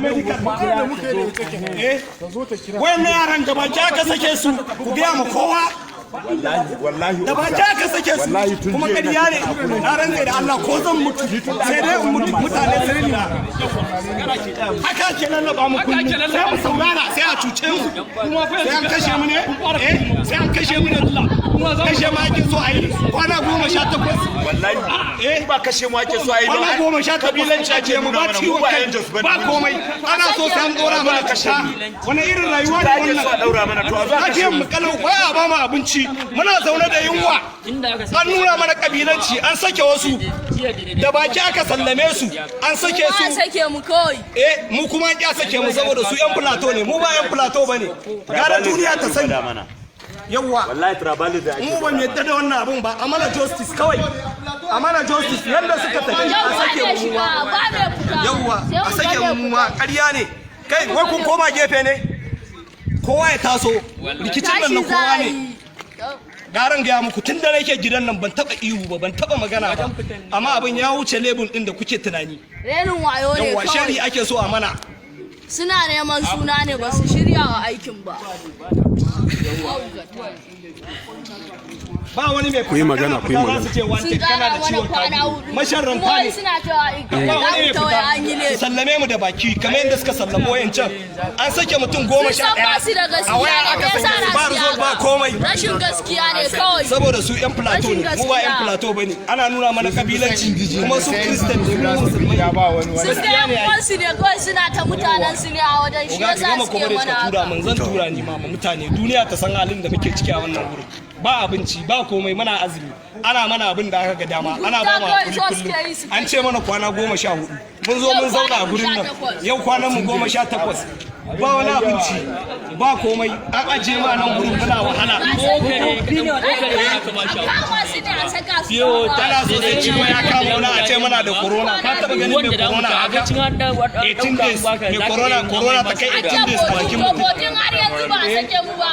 medical wayannan yaran da ba ka sake su ku ga mu kowa wallahi da ba ka sake su kuma kariya ne na rantsa da Allah ko zan mutu sai dai in mutu mutane sai da haka kenan na ba mu kullu sai mu saurara sai a cuce mu sai an kashe mu ne sai an kashe mu ne kashe mu ake so a yi kwana 18 wallahi ba kashe mu ake so a yi ba kwana 18 kabilanci ake mu ba ciwo kai ba komai ana so sai an dora mana kasha wani irin rayuwa ne wannan daura mana to a zo kashe mu kalau waya ba mu abinci muna zaune da yunwa an nuna mana kabilanci an sake wasu da baki aka sallame su an sake su an sake mu kawai mu kuma an ya sake mu saboda su yan plateau ne mu ba yan plateau bane gara duniya ta sani yawa wallahi tribal da ake mu ban yadda da wannan abun ba amana justice kawai amana justice yanda suka tafi a sake mu yawa a sake mu ma ƙarya ne kai wai kun koma gefe ne kowa ya taso rikicin nan na kowa ne garan gaya muku tun da nake gidan nan ban taba ihu ba ban taba magana ba amma abin ya wuce label din da kuke tunani renin wayo ne yawa shari ake so a mana suna neman suna ne ba su shirya wa aikin ba ba wani mai kuyi magana kuyi magana su ce wanted kana da ciwon kaji masharranta ne suna cewa ba wani mai fita su sallame mu da baki kamar yadda suka sallamo wayancan an sake mutum 11 a waya aka sanya ba result ba komai rashin gaskiya ne kawai saboda su yan plateau ne mu ba yan plateau bane ana nuna mana kabilanci kuma su christian ne mu musulmai ya ba wani su ga yan su ne kawai suna ta mutanen su ne a wajen shi yasa suke mana tura mun zan tura ni ma mutane duniya ta san halin da muke ciki a wannan wurin ba abinci ba komai muna azumi ana mana abin da aka ga dama ana ba mu hakuri kullum an ce mana kwana 14 mun zo mun zauna a gurin nan yau kwanan mu 18 ba wani abinci ba komai an ajiye mu a nan gurin muna wahala tana so sai ciwo ya kama wani a ce muna da corona ka taba ganin mai corona a ga 18 days mai corona ta kai 18 days a bakin mutum har yanzu ba a sake mu ba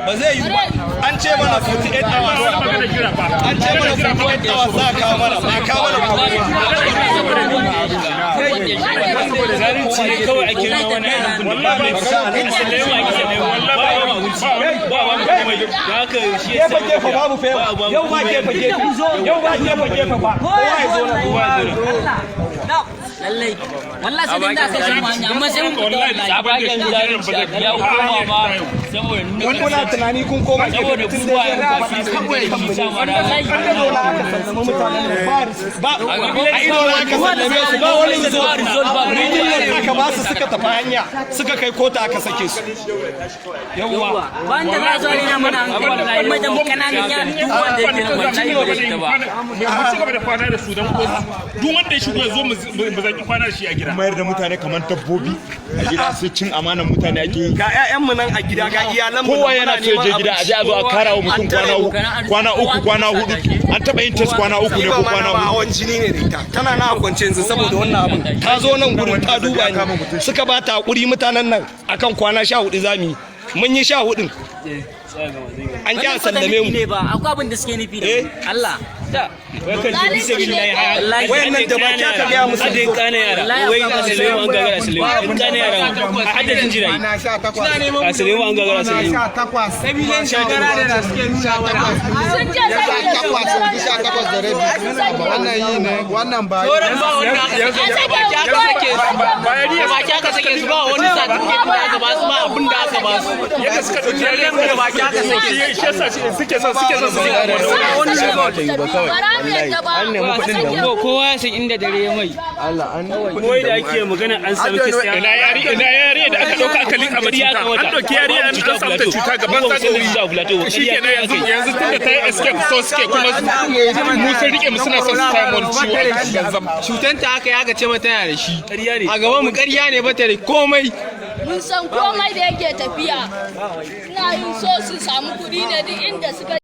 ba zai yi ba an ce mana 48 hours an ce mana 48 hours za a kawo mana ba kawo mana zalunci ne kawai ake yi wani irin wallahi ba gefe gefe babu fewa yau ba gefe gefe yau ba gefe gefe ba kowa ya zo na kowa ya zo lallai wallahi sai da kai shi manya amma sai mun wallahi ya koma ma wani kuna tunani kun koma saboda tun da ya ba kawai kan ba a ido na ka sallame su ba wani result ba aka ba su suka tafi hanya suka kai kota aka sake su yawa wanda za zo ne mana an wallahi mai da kananan yan duk wanda yake nan wallahi ba zai ta ba mu ci gaba da kwana da su dan ko duk wanda ya shigo ya zo mu zaki kwana da shi a gida mayar da mutane kamar dabbobi a gida sai cin amanan mutane ake yi ga ƴaƴan mu nan a gida ga iyalan mu kowa yana so je gida a je a zo a kara wa mutum kwana uku kwana hudu an taba yin test kwana uku ne ko kwana hudu hawan jini ne da ita tana na kwance yanzu saboda wannan abin ta zo nan gurin ta duba ni suka ba ta hakuri mutanen nan akan kwana 14 zamu yi mun yi 14 an ki sallame mu ne ba akwai abin da suke nufi da Allah da wayannan da ba ta ga musu adin kana yara wai Sulaiman an gagara Sulaiman in kana yara haddajin jirai ka Sulaiman an gagara Sulaiman kabilan shekara da suke nuna sun ce sai da rabi wannan yi ne wannan ba yanzu ba ki aka sake su ba wani certificate da aka ba su ba abin da aka ba su yadda suka dauki yaran da ba ki aka sake shi yasa suke son wani result an nemi kuɗin da kowa ya san inda dare ya mai Allah an koyi da ake magana an sami kisa ina yari da aka dauka aka lika mata an dauki yari an samu ta cuta gaban ta shikenan yanzu tunda ta yi escape so suke kuma mu sun rike mu suna son su kai mu ciwo a ganzam cutanta aka yaga ce mata yana da shi a gaban mu ƙarya ne bata da komai mun san komai da yake tafiya suna yin so su samu kuɗi ne duk inda suka